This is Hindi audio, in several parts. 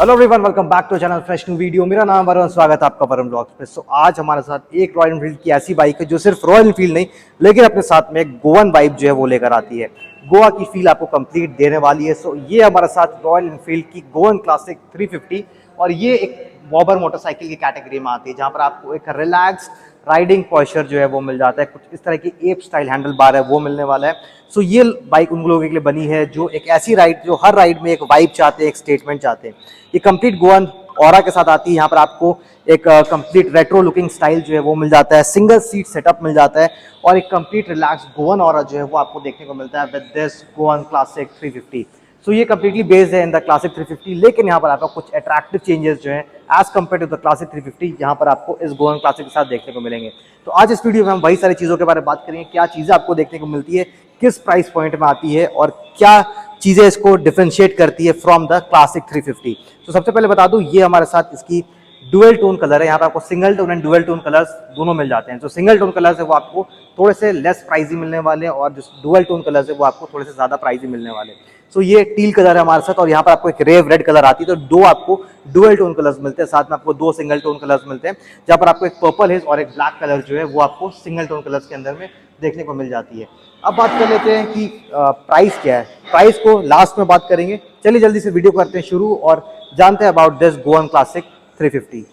Hello everyone, welcome back to channel fresh new video. मेरा नाम वरुण, स्वागत है आपका वरुण ब्लॉग्स पे। सो आज हमारे साथ एक रॉयल एनफील्ड की ऐसी बाइक है जो सिर्फ रॉयल एनफील्ड नहीं लेकिन अपने साथ में एक गोवन वाइब जो है वो लेकर आती है। गोवा की फील आपको कंप्लीट देने वाली है। सो ये हमारे साथ रॉयल एनफील्ड की गोवन क्लासिक 350 और ये एक वॉबर मोटरसाइकिल की कैटेगरी में आती है जहाँ पर आपको एक रिलैक्स राइडिंग पॉस्चर जो है वो मिल जाता है। कुछ इस तरह की एप स्टाइल हैंडल बार है वो मिलने वाला है। सो ये बाइक उन लोगों के लिए बनी है जो एक ऐसी राइड, जो हर राइड में एक वाइब चाहते हैं, एक स्टेटमेंट चाहते हैं। ये कंप्लीट गोवन ऑरा के साथ आती है। यहाँ पर आपको एक कंप्लीट रेट्रो लुकिंग स्टाइल जो है वो मिल जाता है, सिंगल सीट सेटअप मिल जाता है और एक कंप्लीट रिलैक्स गोवन ऑरा जो है वो आपको देखने को मिलता है विद दिस गोवन क्लासिक 350। सो ये कंप्लीटली बेस्ड है इन द क्लासिक 350, लेकिन यहाँ पर आपको कुछ अट्रैक्टिव चेंजेस जो है as compared to the classic 350 यहाँ पर आपको इस गोवन क्लासिक के साथ देखने को मिलेंगे। तो आज इस वीडियो में हम वही सारी चीज़ों के बारे में बात करेंगे, क्या चीज़ें आपको देखने को मिलती है, किस प्राइस पॉइंट में आती है और क्या चीज़ें इसको डिफरेंशिएट करती है फ्रॉम द क्लासिक 350। तो सबसे पहले बता दूं, ये हमारे साथ इसकी डुअल टोन कलर है। यहाँ पे आपको single tone and dual tone colours दोनों मिल जाते हैं। जो सिंगल टोन कलर्स है वो आपको थोड़े से लेस प्राइजी मिलने वाले हैं और जो डुअल टोन कलर्स है वो आपको थोड़े से ज़्यादा प्राइजी मिलने वाले हैं। सो ये टील कलर है हमारे साथ और यहाँ पर आपको एक रेव रेड कलर आती है। तो दो आपको डुअल टोन कलर्स मिलते हैं, साथ में आपको दो सिंगल टोन कलर्स मिलते हैं जहाँ पर आपको एक पर्पल है और एक ब्लैक कलर जो है वो आपको सिंगल टोन कलर्स के अंदर में देखने को मिल जाती है। अब बात कर लेते हैं कि प्राइस क्या है। प्राइस को लास्ट में बात करेंगे। चलिए जल्दी से वीडियो करते हैं शुरू और जानते हैं अबाउट दिस गोवन क्लासिक 350।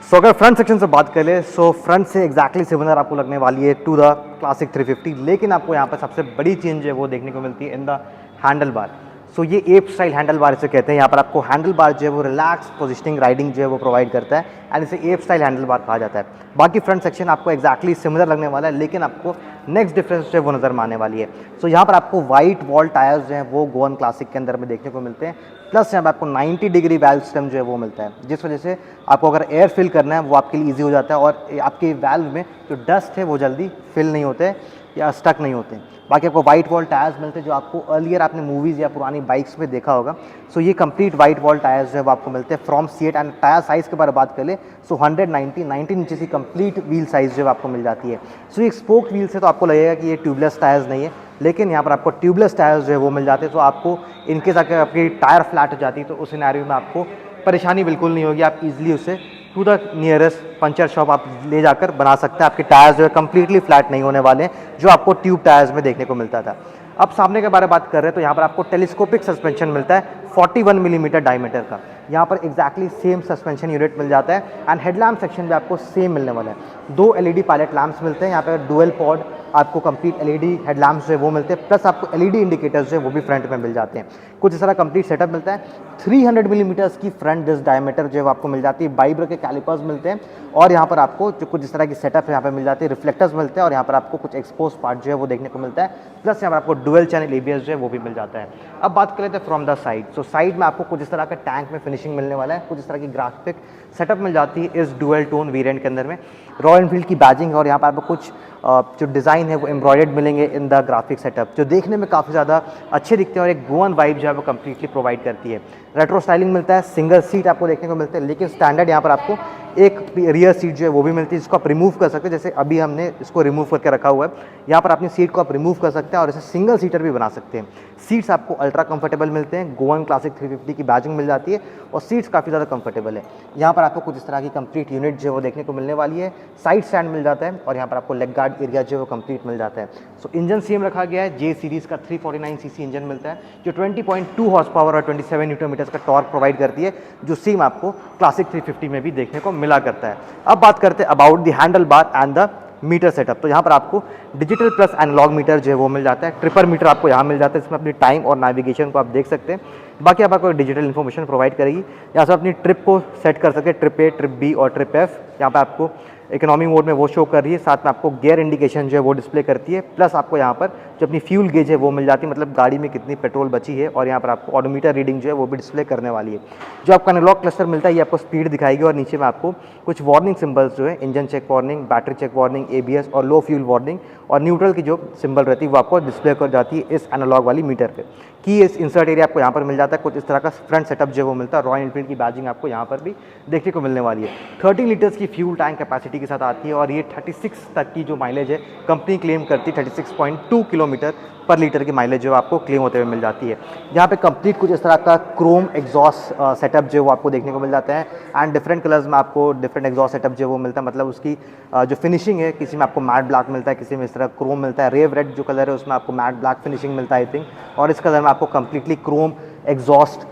सो अगर फ्रंट सेक्शन से बात करें, सो फ्रंट से एग्जैक्टली सिमिलर आपको लगने वाली है टू द क्लासिक 350, लेकिन आपको यहाँ पर सबसे बड़ी चेंज है वो देखने को मिलती है इन द हैंडल बार। सो ये एप स्टाइल हैंडल बार इसे कहते हैं। यहाँ पर आपको हैंडल बार जो है वो रिलैक्स पोजिशनिंग राइडिंग जो है वो प्रोवाइड करता है एंड इसे एप स्टाइल हैंडल बार कहा जाता है। बाकी फ्रंट सेक्शन आपको एक्जैक्टली सिमिलर लगने वाला है, लेकिन आपको नेक्स्ट डिफरेंस जो है वो नजर में आने वाली है। सो यहाँ पर आपको वाइट वॉल टायर्स जो हैं वो गोवन क्लासिक के अंदर में देखने को मिलते हैं, प्लस यहाँ पर आपको 90 डिग्री वैल्व सिस्टम जो है वो मिलता है, जिस वजह से आपको अगर एयर फिल करना है वो आपके लिए ईजी हो जाता है और आपके वैल्व में जो डस्ट है वो जल्दी फिल नहीं होते या स्टक नहीं होते। बाकी आपको वाइट वॉल टायर्स मिलते हैं जो आपको अर्लियर आपने मूवीज़ या पुरानी बाइक्स में देखा होगा। सो ये कंप्लीट वाइट वॉल टायर्स जो है वो आपको मिलते हैं from CEAT. And tyre size के बारे में बात करें सो 190 इंचेस की कंप्लीट व्हील साइज़ जो है आपको मिल जाती है। सो ये स्पोक व्हील से तो आपको लगेगा कि ये ट्यूबलेस टायर्स नहीं है, लेकिन यहाँ पर आपको ट्यूबलेस टायर्स जो है वो मिल जाते हैं। तो आपको इनकेस अगर आपकी टायर फ्लैट हो जाती है तो उस सिनेरियो में आपको परेशानी बिल्कुल नहीं होगी। आप इजीली उसे to the nearest puncture shop आप ले जाकर बना सकते हैं। आपके टायर्स जो है कंप्लीटली फ्लैट नहीं होने वाले हैं, जो आपको ट्यूब टायर्स में देखने को मिलता था। अब सामने के बारे में बात कर रहे हैं तो यहाँ पर आपको टेलीस्कोपिक सस्पेंशन मिलता है 41 मिलीमीटर डायमीटर का। यहाँ पर एग्जैक्टली सेम सस्पेंशन यूनिट मिल जाता है एंड हेडलैम्प सेक्शन भी आपको सेम मिलने वाला है। दो एलईडी पायलट लैंप्स मिलते हैं। यहाँ पर डुअल पॉड आपको कंप्लीट एलईडी हेडलैम्प्स जो है वो मिलते हैं, प्लस आपको एलईडी इंडिकेटर्स जो है वो भी फ्रंट में मिल जाते हैं। कुछ इस तरह कंप्लीट सेटअप मिलता है। 300 मिलीमीटर्स की फ्रंट डिस्क डायमीटर जो है आपको मिल जाती है। बाइब्रो के कैलिपर्स मिलते हैं और यहाँ पर आपको जो कुछ इस तरह की सेटअप है यहाँ पर मिल जाती है। रिफ्लेक्टर्स मिलते हैं और यहाँ पर आपको कुछ एक्सपोज पार्ट जो है वो देखने को मिलता है, प्लस यहाँ पर आपको डुअल चैनल एबीएस जो है वो भी मिल जाता है। अब बात कर लेते हैं from the side. So side में आपको कुछ इस तरह का टैंक में फिनिशिंग मिलने वाला है, कुछ इस तरह की ग्राफिक सेटअप मिल जाती है इस डुअल टोन वेरिएंट के अंदर में। रॉयल एनफील्ड की बैजिंग है और यहाँ पर आपको कुछ जो डिज़ाइन है वो एम्ब्रॉयडर्ड मिलेंगे इन द ग्राफिक सेटअप, जो देखने में काफ़ी ज़्यादा अच्छे दिखते हैं और एक गोवन वाइब जो है वो कंप्लीटली प्रोवाइड करती है। रेट्रो स्टाइलिंग मिलता है, सिंगल सीट आपको देखने को मिलता है, लेकिन स्टैंडर्ड यहाँ पर आपको एक रियर सीट जो है वो भी मिलती है जिसको आप रिमूव कर सकते हैं। जैसे अभी हमने इसको रिमूव करके रखा हुआ है, यहाँ पर अपनी सीट को आप रिमूव कर सकते हैं और इसे सिंगल सीटर भी बना सकते हैं। सीट्स आपको अल्ट्रा कंफर्टेबल मिलते हैं, गोवन क्लासिक 350 की बैजिंग मिल जाती है और सीट्स काफ़ी ज़्यादा कंफर्टेबल है। यहाँ पर आपको कुछ इस तरह की कंप्लीट यूनिट जो है वो देखने को मिलने वाली है। साइड स्टैंड मिल जाता है और यहाँ पर आपको लेग गार्ड एरिया जो है वो कंप्लीट मिल जाता है। सो इंजन सेम रखा गया है, जे सीरीज़ का 349 सीसी इंजन मिलता है जो 20.2 हॉर्स पावर और 27 न्यूटन मीटर्स का टॉर्क प्रोवाइड करती है, जो सेम आपको क्लासिक 350 में भी देखने को मिला करता है। अब बात करते हैं about the handle bar and the meter setup. तो यहाँ पर आपको डिजिटल प्लस एनालॉग मीटर जो है वो मिल जाता है। ट्रिपर मीटर आपको यहाँ मिल जाता है, इसमें अपनी टाइम और नेविगेशन को आप देख सकते हैं। बाकी आपको डिजिटल इन्फॉर्मेशन प्रोवाइड करेगी। यहाँ से अपनी ट्रिप को सेट कर सकते हैं, ट्रिप ए, ट्रिप बी और ट्रिप एफ। यहाँ पर आपको इकोनॉमी मोड में वो शो कर रही है, साथ में आपको गियर इंडिकेशन जो है वो डिस्प्ले करती है, प्लस आपको यहाँ पर जो अपनी फ्यूल गेज है वो मिल जाती है, मतलब गाड़ी में कितनी पेट्रोल बची है, और यहाँ पर आपको ऑडोमीटर रीडिंग जो है वो भी डिस्प्ले करने वाली है। जो आपका एनालॉग क्लस्टर मिलता है ये आपको स्पीड दिखाएगी और नीचे में आपको कुछ वार्निंग सिंबल्स जो है, engine check warning, battery check warning, ABS और लो फ्यूल वार्निंग और न्यूट्रल की जो सिंबल रहती है वो आपको डिस्प्ले कर जाती है इस एनालॉग वाली मीटर पे। की इस इंसर्ट एरिया आपको यहाँ पर मिल जाता है, कुछ इस तरह का फ्रंट सेटअप जो वो मिलता है। रॉयल एनफील्ड की बैजिंग आपको यहाँ पर भी देखने को मिलने वाली है। 30 लीटर्स की फ्यूल टैंक कैपेसिटी के के साथ आती है और ये 36 तक की जो माइलेज है कंपनी क्लेम करती है, 36.2 किलोमीटर पर लीटर की माइलेज जो आपको क्लेम होते हुए मिल जाती है। यहाँ पे कंप्लीट कुछ इस तरह का क्रोम एग्जॉस्ट सेटअप जो है वो आपको देखने को मिल जाता है एंड डिफरेंट कलर्स में आपको डिफरेंट एग्जॉस्ट सेटअप जो वो मिलता है। मतलब उसकी जो फिनिशिंग है, किसी में आपको मैट ब्लैक मिलता है, किसी में इस तरह क्रोम मिलता है। रेव रेड जो कलर है उसमें आपको मैट ब्लैक फिनिशिंग मिलता है आई थिंक, और इस कलर में आपको कम्प्लीटली क्रोम एग्जॉस्ट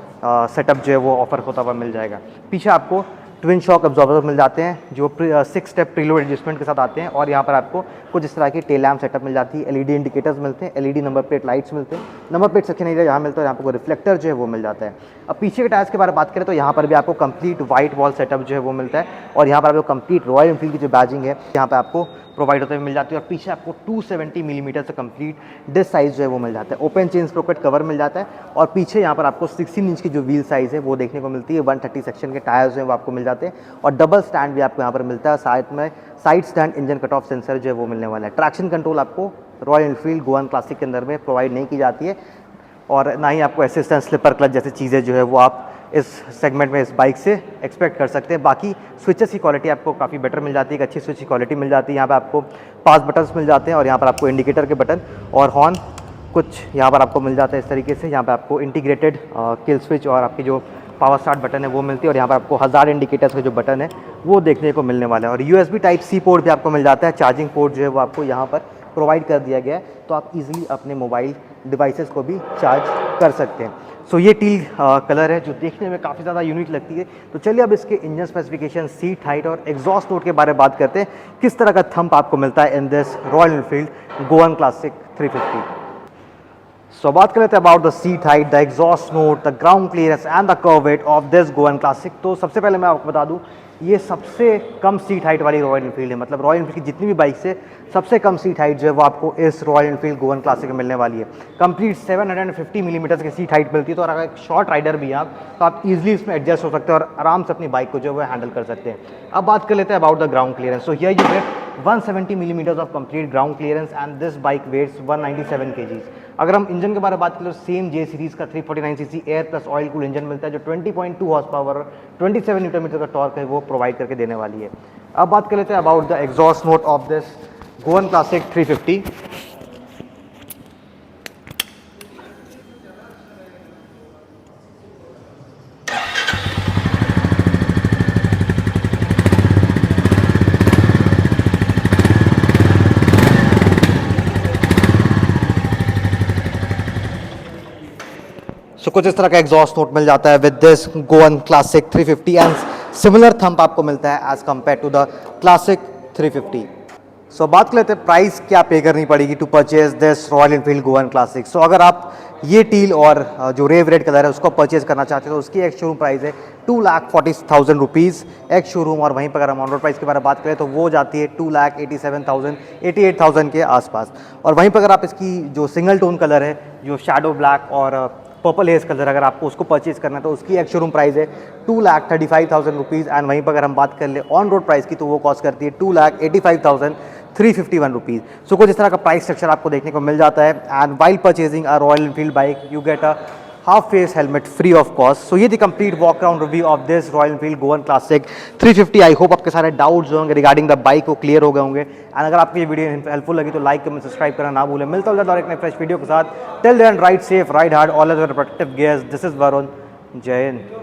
सेटअप जो है वो ऑफर होता हुआ मिल जाएगा। पीछे आपको ट्विन शॉक अब्जॉर्बर मिल जाते हैं जो 6 स्टेप प्रीलोड एडजस्टमेंट के साथ आते हैं, और यहाँ पर आपको कुछ इस तरह की टेल लैम्प सेटअप मिल जाती है। एलईडी इंडिकेटर्स मिलते हैं, एलईडी नंबर प्लेट लाइट्स मिलते हैं, नंबर प्लेट सेक्शन एरिया यहाँ मिलता है, यहाँ पर रिफ्लेक्टर जो है वो मिल जाता है। अब पीछे के टायर्स के बारे में बात करें तो यहाँ पर भी आपको कंप्लीट वाइट वॉल सेटअप जो है वो मिलता है, और यहाँ पर आपको कंप्लीट रॉयल एनफील्ड की जो बैजिंग है यहाँ पर आपको प्रोवाइड होते हुए मिल जाती है। और पीछे आपको 270 मिलीमीटर से कंप्लीट डिस्क साइज़ जो है वो मिल जाता है। ओपन चेन स्प्रोकेट कवर मिल जाता है, और पीछे यहाँ पर आपको 16 इंच की जो व्हील साइज़ है वो देखने को मिलती है। 130 सेक्शन के टायर्स हैं वो आपको मिल जाते हैं, और डबल स्टैंड भी आपको यहाँ पर मिलता है। साइड में side stand engine cut off sensor जो है वो मिलने वाला है। ट्रैक्शन कंट्रोल आपको रॉयल एनफील्ड गोवन क्लासिक के अंदर में प्रोवाइड नहीं की जाती है, और ना ही आपको असिस्टेंट स्लिपर क्लच जैसी चीज़ें जो है वो आप इस सेगमेंट में इस बाइक से एक्सपेक्ट कर सकते हैं। बाकी स्विचेस की क्वालिटी आपको काफ़ी बेटर मिल जाती है, एक अच्छी स्विच की क्वालिटी मिल जाती है। यहाँ पे आपको 5 बटन्स मिल जाते हैं, और यहाँ पर आपको इंडिकेटर के बटन और हॉर्न कुछ यहाँ पर आपको मिल जाता है इस तरीके से। यहाँ पे आपको इंटीग्रेटेड किल स्विच और आपकी जो पावर स्टार्ट बटन है वो मिलती है, और यहाँ पर आपको 1000 इंडिकेटर्स का जो बटन है वो देखने को मिलने वाला है। और USB टाइप C पोर्ट भी आपको मिल जाता है। चार्जिंग पोर्ट जो है वो आपको यहाँ पर प्रोवाइड कर दिया गया है, तो आप इजीली अपने मोबाइल डिवाइसेस को भी चार्ज कर सकते हैं। सो ये टील कलर है जो देखने में काफ़ी ज़्यादा यूनिक लगती है। तो चलिए अब इसके इंजन स्पेसिफिकेशन, सीट हाइट और एग्जॉस्ट नोट के बारे में बात करते हैं, किस तरह का थंप आपको मिलता है in this Royal Enfield Goan classic 350। So बात कर लेते हैं about the seat height, the exhaust note, the ground clearance and the curve weight of this Goan classic. तो सबसे पहले मैं आपको बता दूं, ये सबसे कम सीट हाइट वाली रॉयल एनफील्ड है। मतलब रॉयल एनफील्ड की जितनी भी बाइक से सबसे कम सीट हाइट जो है वो आपको इस रॉयल एनफील्ड गोवन क्लासिक में मिलने वाली है। कंप्लीट 750 मिलीमीटर की सीट हाइट मिलती है, तो अगर एक शॉर्ट राइडर भी आप तो आप इजीली इसमें एडजस्ट हो सकते हैं और आराम से अपनी बाइक को जो है वो हैंडल कर सकते हैं। अब बात कर लेते हैं about the ground clearance. So here you get 170 millimetre of complete ground clearance and this bike weighs 197 kgs। अगर हम इंजन के बारे में बात करें तो सेम जे सीरीज का 349 CC air plus oil cool engine मिलता है, जो 20.2 हॉर्स पावर 27 न्यूटन मीटर का टॉर्क है वो प्रोवाइड करके देने वाली है। अब बात कर लेते हैं about the exhaust note of this Goan classic 350। So कुछ इस तरह का एग्जॉस्ट नोट मिल जाता है with this Goan classic 350 and similar thump आपको मिलता है as compared to the classic 350। So बात कर लेते हैं प्राइस क्या पे करनी पड़ेगी to purchase this Royal Enfield Goan classic. So अगर आप ये टील और जो रेव रेड कलर है उसको परचेज करना चाहते हैं तो उसकी एक शोरूम प्राइस है 2,40,000 रुपीज़ एक शोरूम, और वहीं पर अगर हम ऑन रोड प्राइस के बारे में बात करें तो वो जाती है 2,87,000 88,000 के आसपास। और वहीं पर अगर आप इसकी जो सिंगल टोन कलर है, जो शैडो ब्लैक और पर्पल हेज कलर, अगर आपको उसको परचेज करना है तो उसकी एक शोरूम प्राइस है 2,35,000 रुपीज़। एंड वहीं पर अगर हम बात कर ले ऑन रोड प्राइस की तो वो कॉस्ट करती है 2,85,351 रुपीज़। सो कुछ इस तरह का प्राइस स्ट्रक्चर आपको देखने को मिल जाता है। And while purchasing a Royal Enfield bike you get a half face helmet free of cost. So ये थी complete walk around review of this Royal Enfield Goan classic 350। I hope आपके सारे डाउट्स जो होंगे रिगार्डिंग द बाइक वो क्लियर हो गए होंगे। एंड अगर आपको ये वीडियो हेल्पफुल लगी तो लाइक कमेंट सब्सक्राइब करना ना भूलें। मिलता हूँ एक नए फ्रेश वीडियो के साथ। Till then ride safe, ride hard, always protective gears. This is Varun. जय हिंद।